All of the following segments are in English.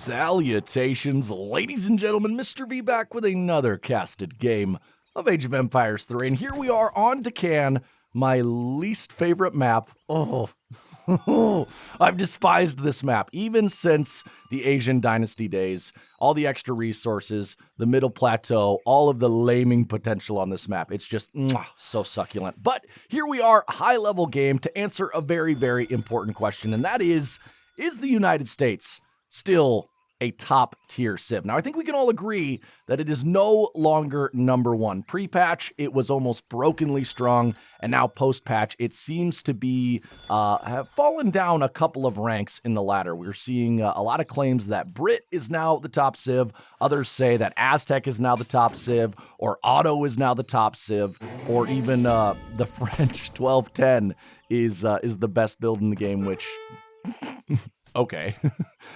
Salutations, ladies and gentlemen, Mr. V back with another casted game of Age of Empires 3, and here we are on Deccan, my least favorite map. I've despised this map, even since the Asian Dynasty days. All the extra resources, the middle plateau, all of the laming potential on this map. It's just so succulent. But here we are, high-level game, to answer a very, very important question, and that is the United States still a top-tier Civ? Now, I think we can all agree that it is no longer number one. Pre-patch, it was almost brokenly strong, and now post-patch, it seems to be have fallen down a couple of ranks in the ladder. We're seeing a lot of claims that Brit is now the top Civ. Others say that Aztec is now the top Civ, or Otto is now the top Civ, or even the French 1210 is the best build in the game, which... Okay,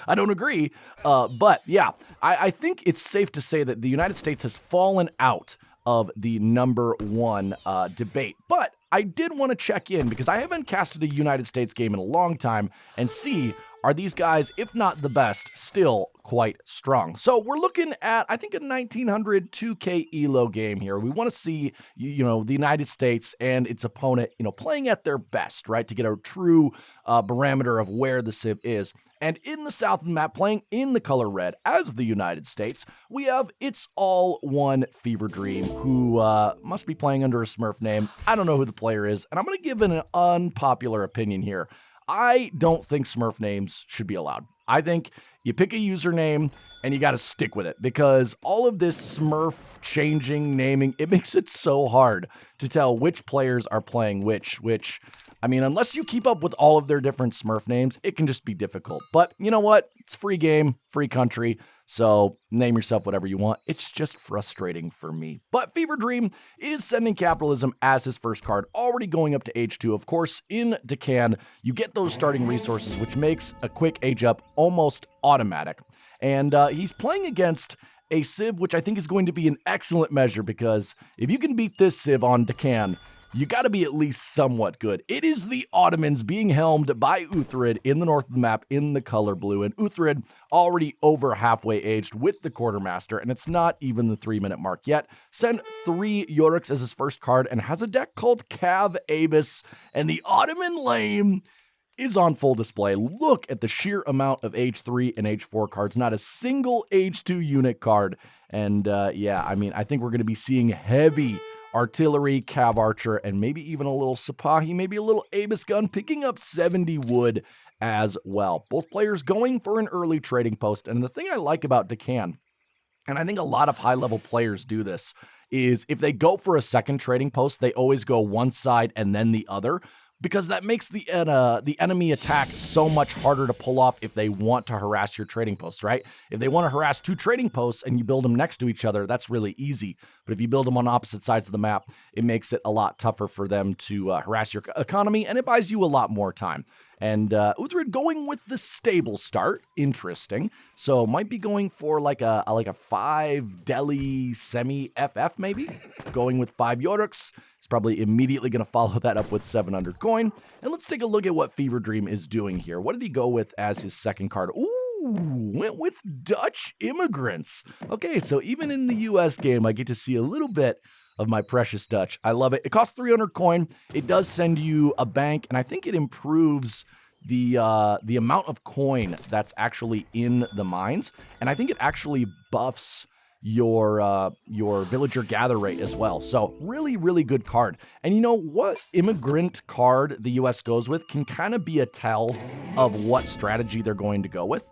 I don't agree, but yeah, I think it's safe to say that the United States has fallen out of the number one debate. But I did want to check in because I haven't casted a United States game in a long time and see, are these guys, if not the best, still quite strong? So we're looking at, I think, a 1900 2K ELO game here. We want to see, the United States and its opponent, playing at their best, right? To get a true barometer of where the Civ is. And in the south of the map, playing in the color red as the United States, we have It's All One Fever Dream, who must be playing under a Smurf name. I don't know who the player is, and I'm going to give an unpopular opinion here. I don't think Smurf names should be allowed. I think you pick a username and you got to stick with it, because all of this Smurf changing, naming, it makes it so hard to tell which players are playing which, I mean, unless you keep up with all of their different Smurf names, it can just be difficult. But you know what? It's free game, free country, so name yourself whatever you want. It's just frustrating for me. But Fever Dream is sending capitalism as his first card, already going up to age 2. Of course, in Deccan, you get those starting resources, which makes a quick age up almost automatic. And he's playing against a Civ, which I think is going to be an excellent measure, because if you can beat this Civ on Deccan, you got to be at least somewhat good. It is the Ottomans being helmed by Uthrid in the north of the map in the color blue, and Uthrid already over halfway aged with the Quartermaster, and it's not even the 3-minute mark yet. Sent 3 Yoriks as his first card and has a deck called Cav Abus, and the Ottoman Lame is on full display. Look at the sheer amount of age 3 and age 4 cards, not a single age 2 unit card. And I think we're going to be seeing heavy artillery, cav archer, and maybe even a little Sipahi, maybe a little Abus gun, picking up 70 wood as well. Both players going for an early trading post. And the thing I like about Deccan, and I think a lot of high-level players do this, is if they go for a second trading post, they always go one side and then the other, because that makes the enemy attack so much harder to pull off if they want to harass your trading posts, right? If they want to harass 2 trading posts and you build them next to each other, that's really easy. But if you build them on opposite sides of the map, it makes it a lot tougher for them to harass your economy, and it buys you a lot more time. And Uthrid going with the stable start, interesting. So might be going for like a 5 Delhi semi-FF maybe, going with 5 Yoriks. He's probably immediately going to follow that up with 700 coin. And let's take a look at what Fever Dream is doing here. What did he go with as his second card? Ooh, went with Dutch immigrants. Okay, so even in the U.S. game, I get to see a little bit of my precious Dutch. I love it. It costs 300 coin. It does send you a bank, and I think it improves the amount of coin that's actually in the mines. And I think it actually buffs your villager gather rate as well. So really, really good card. And you know what immigrant card the US goes with can kind of be a tell of what strategy they're going to go with.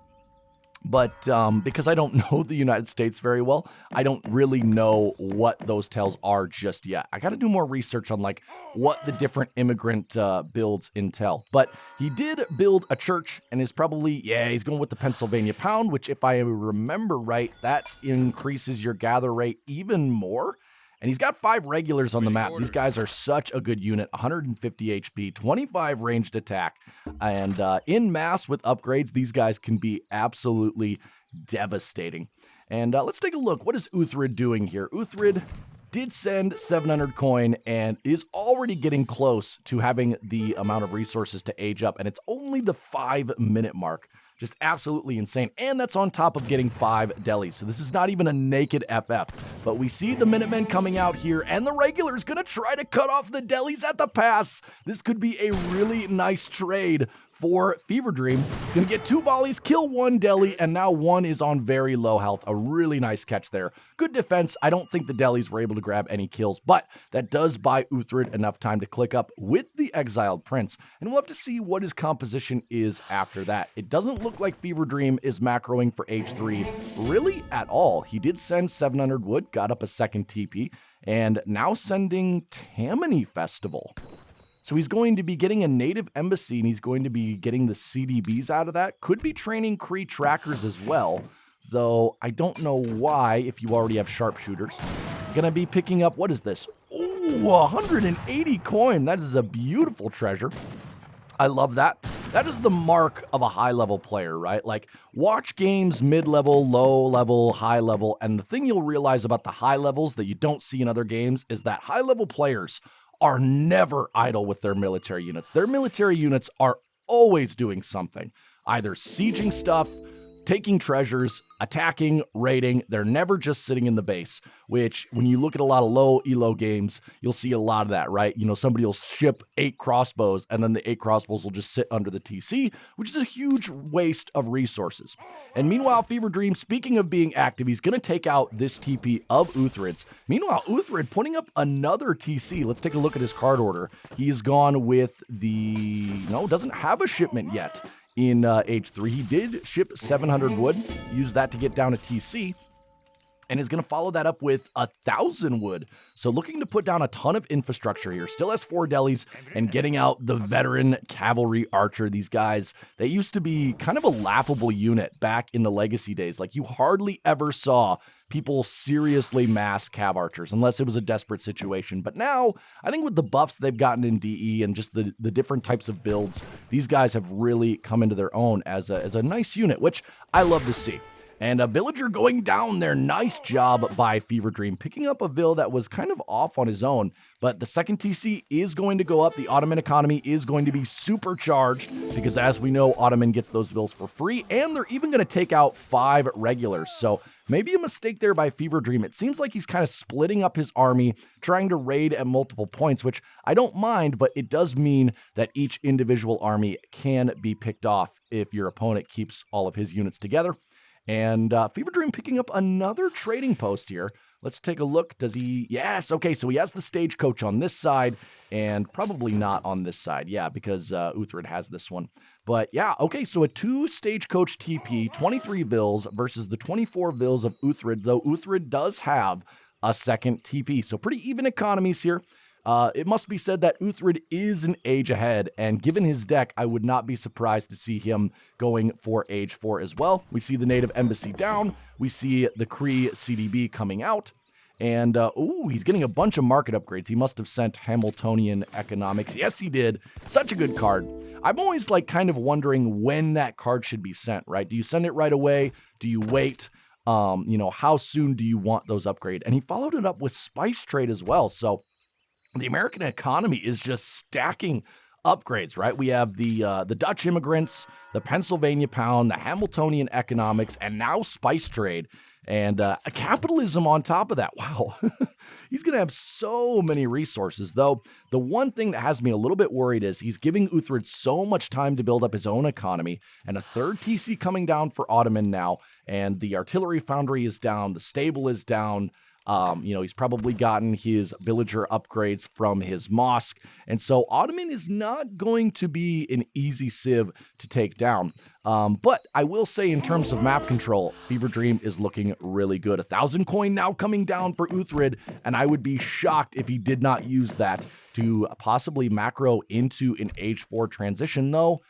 But because I don't know the United States very well, I don't really know what those tells are just yet. I got to do more research on like what the different immigrant builds entail. But he did build a church and is probably, he's going with the Pennsylvania Pound, which if I remember right, that increases your gather rate even more. And he's got 5 regulars on the map. These guys are such a good unit. 150 HP, 25 ranged attack. And in mass with upgrades, these guys can be absolutely devastating. And let's take a look. What is Uthrid doing here? Uthrid did send 700 coin and is already getting close to having the amount of resources to age up. And it's only the 5-minute mark. Just absolutely insane. And that's on top of getting 5 delis. So this is not even a naked FF. But we see the Minutemen coming out here, and the regular's going to try to cut off the delis at the pass. This could be a really nice trade for Fever Dream. He's going to get 2 volleys, kill 1 deli, and now 1 is on very low health. A really nice catch there. Good defense. I don't think the delis were able to grab any kills, but that does buy U.S.A enough time to click up with the Exiled Prince, and we'll have to see what his composition is after that. It doesn't look like Fever Dream is macroing for H3 really at all. He did send 700 wood, got up a second TP, and now sending Tammany Festival. So he's going to be getting a native embassy, and he's going to be getting the CDBs out of that. Could be training Kree trackers as well, though I don't know why if you already have sharpshooters. Gonna be picking up, what is this? Ooh, 180 coin. That is a beautiful treasure. I love that. That is the mark of a high-level player, right? Like, watch games mid-level, low-level, high-level, and the thing you'll realize about the high levels that you don't see in other games is that high-level players are never idle with their military units. Their military units are always doing something, either sieging stuff, taking treasures, attacking, raiding. They're never just sitting in the base, which when you look at a lot of low elo games, you'll see a lot of that, right? You know, somebody will ship 8 crossbows and then the 8 crossbows will just sit under the TC, which is a huge waste of resources. And meanwhile, Fever Dream, speaking of being active, he's going to take out this TP of Uthrid's. Meanwhile, Uthrid putting up another TC. Let's take a look at his card order. He's gone with the, no, doesn't have a shipment yet. In H3, he did ship 700 wood, used that to get down a TC, and is going to follow that up with 1,000 wood. So looking to put down a ton of infrastructure here. Still has 4 delis and getting out the veteran cavalry archer. These guys, they used to be kind of a laughable unit back in the legacy days. Like, you hardly ever saw people seriously mass cav archers unless it was a desperate situation. But now, I think with the buffs they've gotten in DE and just the different types of builds, these guys have really come into their own as a nice unit, which I love to see. And a villager going down there. Nice job by Fever Dream, picking up a vill that was kind of off on his own. But the second TC is going to go up. The Ottoman economy is going to be supercharged because, as we know, Ottoman gets those vills for free. And they're even going to take out 5 regulars. So maybe a mistake there by Fever Dream. It seems like he's kind of splitting up his army, trying to raid at multiple points, which I don't mind, but it does mean that each individual army can be picked off if your opponent keeps all of his units together. And Fever Dream picking up another trading post here. Let's take a look. Does he? Yes. Okay, so he has the stagecoach on this side and probably not on this side. Yeah, because Uthrid has this one. But yeah, okay, so a 2 stagecoach TP, 23 vills versus the 24 vills of Uthrid, though Uthrid does have a second TP. So pretty even economies here. It must be said that Uthrid is an age ahead, and given his deck, I would not be surprised to see him going for age 4 as well. We see the native embassy down, we see the Kree CDB coming out, and ooh, he's getting a bunch of market upgrades. He must have sent Hamiltonian economics. Yes, he did. Such a good card. I'm always like kind of wondering when that card should be sent, right? Do you send it right away? Do you wait? You know, how soon do you want those upgrades? And he followed it up with spice trade as well, so the American economy is just stacking upgrades, right? We have the Dutch immigrants, the Pennsylvania pound, the Hamiltonian economics, and now spice trade, and a capitalism on top of that. Wow, he's going to have so many resources, though. The one thing that has me a little bit worried is he's giving Uthrid so much time to build up his own economy, and a 3rd TC coming down for Ottoman now, and the artillery foundry is down, the stable is down. You know, he's probably gotten his villager upgrades from his mosque. And so Ottoman is not going to be an easy civ to take down. But I will say in terms of map control, Fever Dream is looking really good. 1,000 coin now coming down for Uthrid, and I would be shocked if he did not use that to possibly macro into an age 4 transition, though.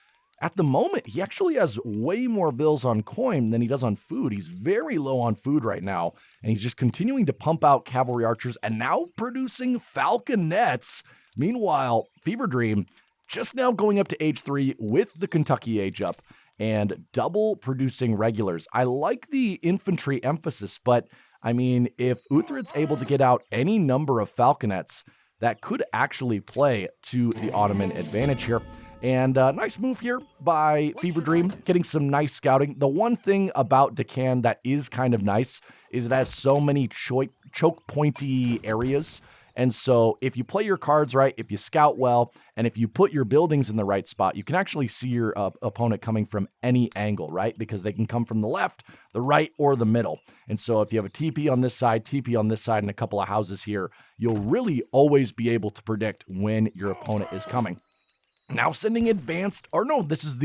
At the moment, he actually has way more vills on coin than he does on food. He's very low on food right now, and he's just continuing to pump out cavalry archers and now producing falconets. Meanwhile, Fever Dream just now going up to age 3 with the Kentucky age up and double producing regulars. I like the infantry emphasis, but I mean, if Uthrid's able to get out any number of falconets, that could actually play to the Ottoman advantage here. And nice move here by Fever Dream, getting some nice scouting. The one thing about Deccan that is kind of nice is it has so many choke pointy areas. And so if you play your cards right, if you scout well, and if you put your buildings in the right spot, you can actually see your opponent coming from any angle, right? Because they can come from the left, the right, or the middle. And so if you have a TP on this side, and a couple of houses here, you'll really always be able to predict when your opponent is coming. Now sending advanced, or no, this is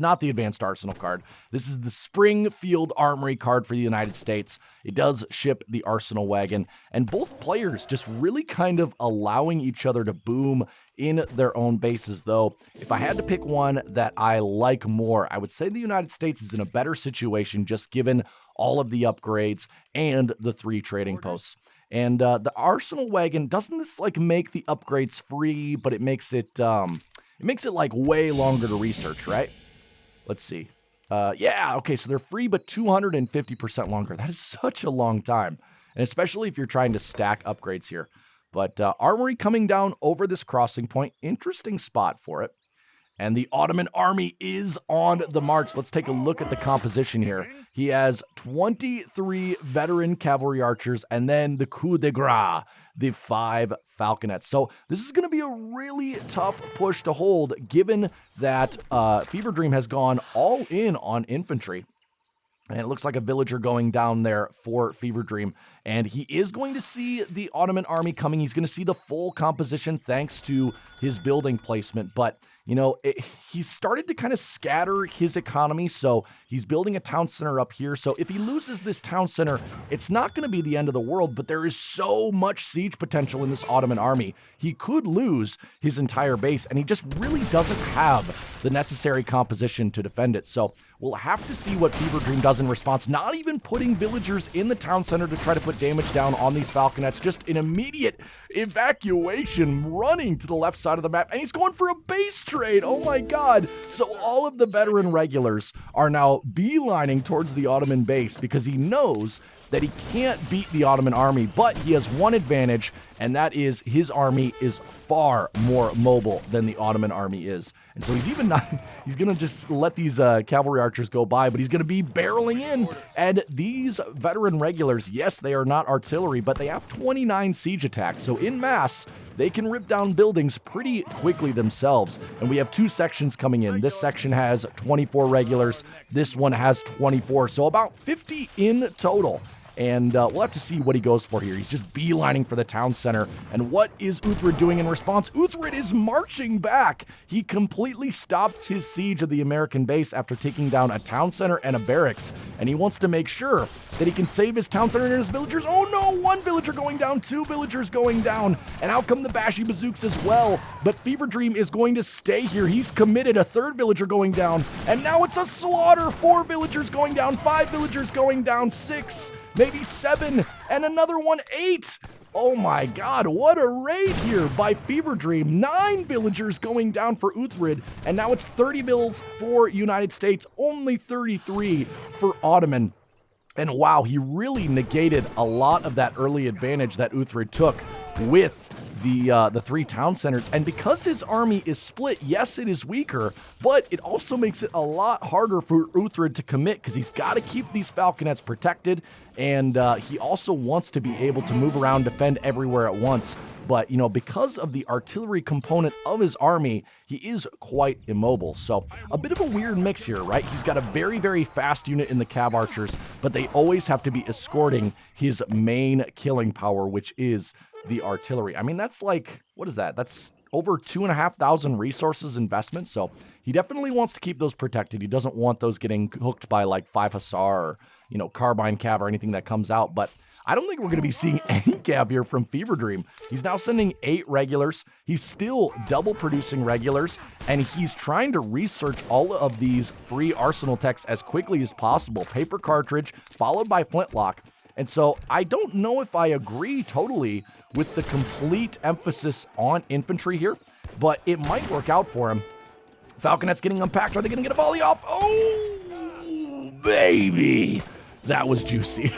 not the advanced arsenal card. This is the Springfield Armory card for the United States. It does ship the arsenal wagon, and both players just really kind of allowing each other to boom in their own bases. Though, if I had to pick one that I like more, I would say the United States is in a better situation just given all of the upgrades and the 3 trading posts. And the arsenal wagon, doesn't this like make the upgrades free, but it makes it like way longer to research, right? Let's see. Yeah, okay, so they're free, but 250% longer. That is such a long time, and especially if you're trying to stack upgrades here. But Armory coming down over this crossing point, interesting spot for it. And the Ottoman army is on the march. Let's take a look at the composition here. He has 23 veteran cavalry archers, and then the coup de grace, the 5 falconets. So this is going to be a really tough push to hold, given that Fever Dream has gone all in on infantry. And it looks like a villager going down there for Fever Dream. And he is going to see the Ottoman army coming. He's going to see the full composition thanks to his building placement. But, you know, he's started to kind of scatter his economy. So he's building a town center up here. So if he loses this town center, it's not going to be the end of the world. But there is so much siege potential in this Ottoman army. He could lose his entire base. And he just really doesn't have the necessary composition to defend it. So we'll have to see what Fever Dream does in response, not even putting villagers in the town center to try to put damage down on these falconets, just an immediate evacuation running to the left side of the map, and he's going for a base trade. Oh my god. So all of the veteran regulars are now beelining towards the Ottoman base because he knows that he can't beat the Ottoman army, but he has one advantage, and that is his army is far more mobile than the Ottoman army is. And so he's even not, he's going to just let these cavalry archers go by, but he's going to be barreling in. And these veteran regulars, yes, they are not artillery, but they have 29 siege attacks. So in mass, they can rip down buildings pretty quickly themselves. And we have 2 sections coming in. This section has 24 regulars. This one has 24. So about 50 in total. And we'll have to see what he goes for here. He's just beelining for the town center. And what is Uthred doing in response? Uthred is marching back. He completely stops his siege of the American base after taking down a town center and a barracks. And he wants to make sure that he can save his town center and his villagers. Oh no, 1 villager going down, 2 villagers going down. And out come the Bashi bazooks as well. But Fever Dream is going to stay here. He's committed, a 3rd villager going down. And now it's a slaughter. 4 villagers going down, 5 villagers going down, 6, maybe 7, and another one, 8. Oh my god, what a raid here by Fever Dream. 9 villagers going down for Uthred, and now it's 30 vills for United States, only 33 for Ottoman. And wow, he really negated a lot of that early advantage that Uthred took with the 3 town centers. And because his army is split, yes, it is weaker, but it also makes it a lot harder for Uthred to commit because he's got to keep these falconets protected, and he also wants to be able to move around, defend everywhere at once. But, you know, because of the artillery component of his army, he is quite immobile. So a bit of a weird mix here, right? He's got a very, very fast unit in the cav archers, but they always have to be escorting his main killing power, which is the artillery. I mean, that's like, what is that? That's over 2,500 resources investment. So he definitely wants to keep those protected. He doesn't want those getting hooked by like 5 Hussar or, you know, Carbine Cav or anything that comes out. But I don't think we're going to be seeing any cav here from Fever Dream. He's now sending 8 regulars. He's still double producing regulars, and he's trying to research all of these free arsenal techs as quickly as possible. Paper cartridge followed by flintlock. And so I don't know if I agree totally with the complete emphasis on infantry here, but it might work out for him. Falconets getting unpacked. Are they going to get a volley off? Oh, baby. That was juicy.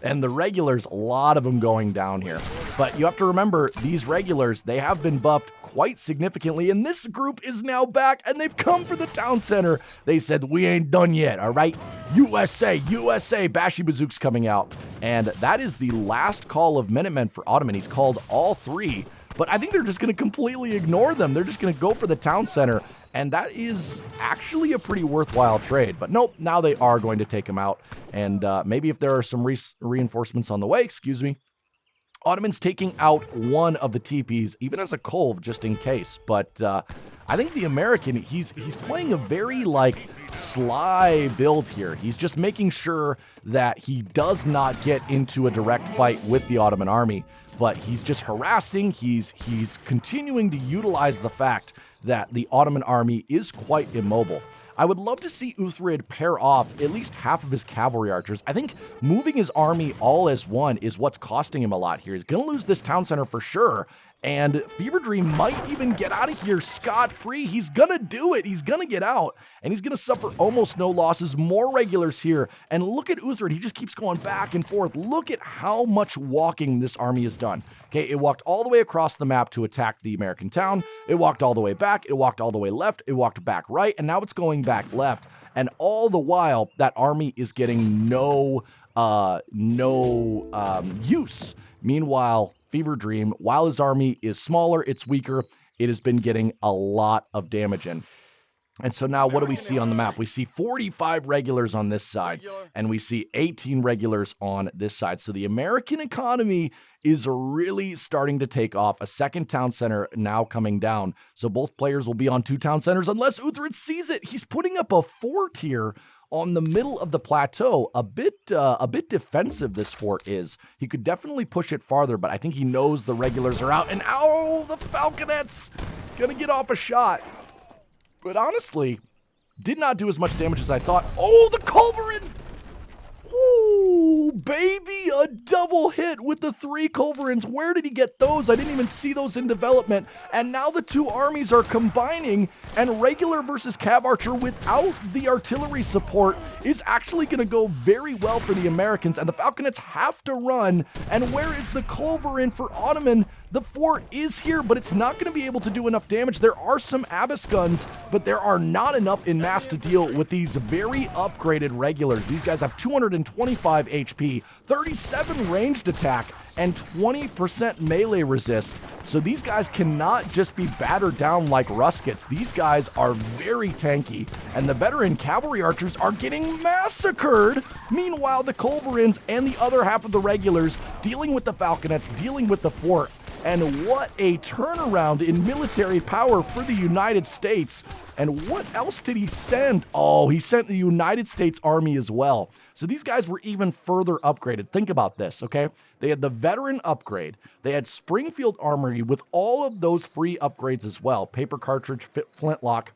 And the regulars, a lot of them going down here. But you have to remember, these regulars, they have been buffed quite significantly, and this group is now back, and they've come for the town center. They said, we ain't done yet, all right? USA, USA, Bashy Bazook's coming out. And that is the last call of Minutemen for Ottoman. He's called all three, but I think they're just going to completely ignore them. They're just going to go for the town center, and that is actually a pretty worthwhile trade. But nope, now they are going to take him out, and maybe if there are some reinforcements on the way, excuse me, Ottoman's taking out one of the TPs, even as a Kolv, just in case. But I think the American, he's playing a very, like, sly build here. He's just making sure that he does not get into a direct fight with the Ottoman army, but he's just harassing. He's continuing to utilize the fact that the Ottoman army is quite immobile. I would love to see Uthrid pair off at least half of his cavalry archers. I think moving his army all as one is what's costing him a lot here. He's going to lose this town center for sure, and Fever Dream might even get out of here scot-free. He's going to do it. He's going to get out, and he's going to suffer almost no losses. More regulars here, and look at Uthrid. He just keeps going back and forth. Look at how much walking this army has done. Okay, it walked all the way across the map to attack the American town. It walked all the way back. It walked all the way left. It walked back right, and now it's going back left. And all the while, that army is getting no use. Meanwhile, Fever Dream, while his army is smaller, it's weaker, it has been getting a lot of damage in. And so now what do we see on the map? We see 45 regulars on this side, and we see 18 regulars on this side. So the American economy is really starting to take off. A second town center now coming down. So both players will be on two town centers unless Uthrid sees it. He's putting up a fort here on the middle of the plateau. A bit defensive, this fort is. He could definitely push it farther, but I think he knows the regulars are out. And ow, the Falconets gonna get off a shot. But honestly, did not do as much damage as I thought. Oh, the Culverin! Ooh, baby, a double hit with the 3 Culverins. Where did he get those? I didn't even see those in development. And now the two armies are combining, and regular versus Cav Archer without the artillery support is actually going to go very well for the Americans, and the Falconets have to run. And where is the Culverin for Ottoman? The fort is here, but it's not going to be able to do enough damage. There are some Abyss guns, but there are not enough in mass to deal with these very upgraded regulars. These guys have 225 HP, 37 ranged attack, and 20% melee resist. So these guys cannot just be battered down like ruskets. These guys are very tanky, and the veteran cavalry archers are getting massacred. Meanwhile, the Culverins and the other half of the regulars dealing with the Falconets, dealing with the fort. And what a turnaround in military power for the United States. And what else did he send? Oh, he sent the United States Army as well. So these guys were even further upgraded. Think about this, okay? They had the veteran upgrade. They had Springfield Armory with all of those free upgrades as well. Paper cartridge, flintlock,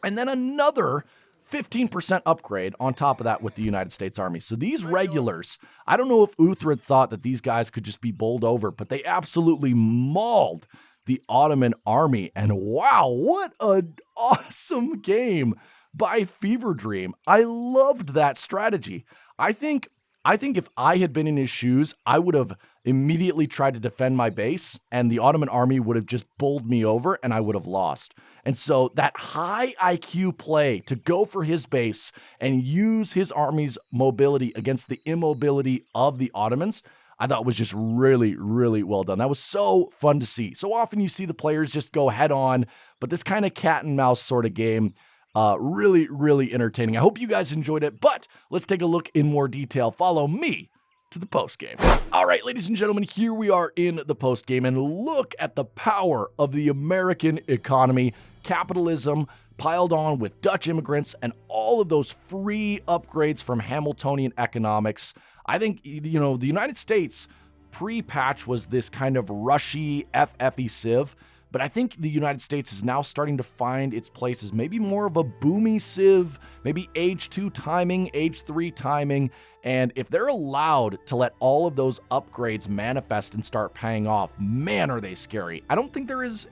and then another 15% upgrade on top of that with the United States Army. So these regulars, I don't know if Uthrid thought that these guys could just be bowled over, but they absolutely mauled the Ottoman army. And wow, what an awesome game by Fever Dream. I loved that strategy. I think if I had been in his shoes, I would have immediately tried to defend my base, and the Ottoman army would have just bowled me over, and I would have lost. And so that high IQ play to go for his base and use his army's mobility against the immobility of the Ottomans, I thought was just really, really well done. That was so fun to see. So often you see the players just go head on, but this kind of cat and mouse sort of game, really, really entertaining. I hope you guys enjoyed it, but let's take a look in more detail. Follow me to the post game. All right, ladies and gentlemen, here we are in the post game, and look at the power of the American economy. Capitalism piled on with Dutch immigrants and all of those free upgrades from Hamiltonian economics. I think, you know, the United States pre-patch was this kind of rushy, FFy civ, but I think the United States is now starting to find its place as maybe more of a boomy civ, maybe age 2 timing, age 3 timing, and if they're allowed to let all of those upgrades manifest and start paying off, man, are they scary. I don't think they're as,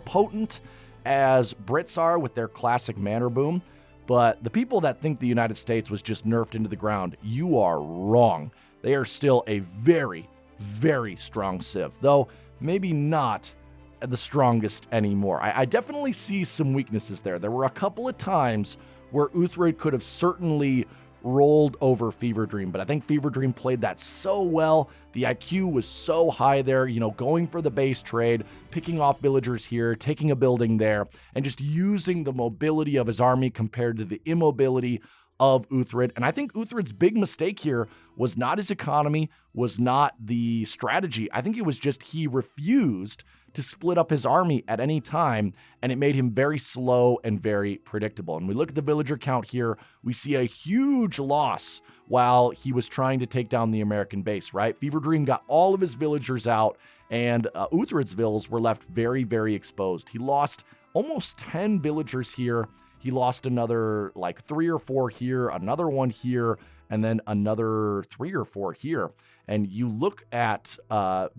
potent as Brits are with their classic manor boom, but the people that think the United States was just nerfed into the ground, you are wrong. They are still a very, very strong civ, though maybe not the strongest anymore. I definitely see some weaknesses there. There were a couple of times where Uthred could have certainly rolled over Fever Dream, but I think Fever Dream played that so well. The IQ was so high there, going for the base trade, picking off villagers here, taking a building there, and just using the mobility of his army compared to the immobility of Uthred. And I think Uthred's big mistake here was not his economy, was not the strategy. I think it was just he refused to split up his army at any time, and it made him very slow and very predictable. And we look at the villager count here, we see a huge loss while he was trying to take down the American base, right? Fever Dream got all of his villagers out, and Uthred's villas were left very, very exposed. He lost almost 10 villagers here. He lost another like 3 or 4 here, another one here, and then another 3 or 4 here. And you look at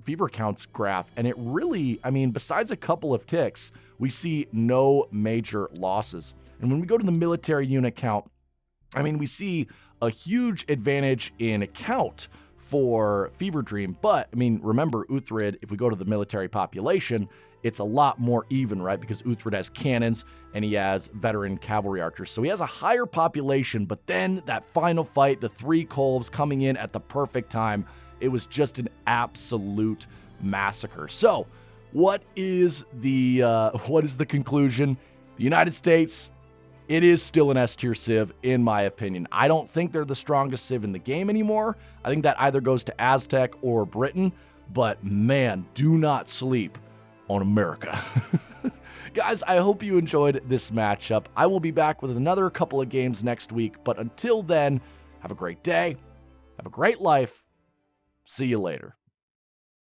Fever Count's graph, and it really, besides a couple of ticks, we see no major losses. And when we go to the military unit count, we see a huge advantage in count for Fever Dream. But, remember, Uthred, if we go to the military population, it's a lot more even, right? Because Uthred has cannons and he has veteran cavalry archers. So he has a higher population, but then that final fight, the 3 Kolves coming in at the perfect time, it was just an absolute massacre. So what is the conclusion? The United States, it is still an S-tier civ, in my opinion. I don't think they're the strongest civ in the game anymore. I think that either goes to Aztec or Britain, but man, do not sleep on America. Guys, I hope you enjoyed this matchup. I will be back with another couple of games next week, but until then, have a great day, have a great life. See you later.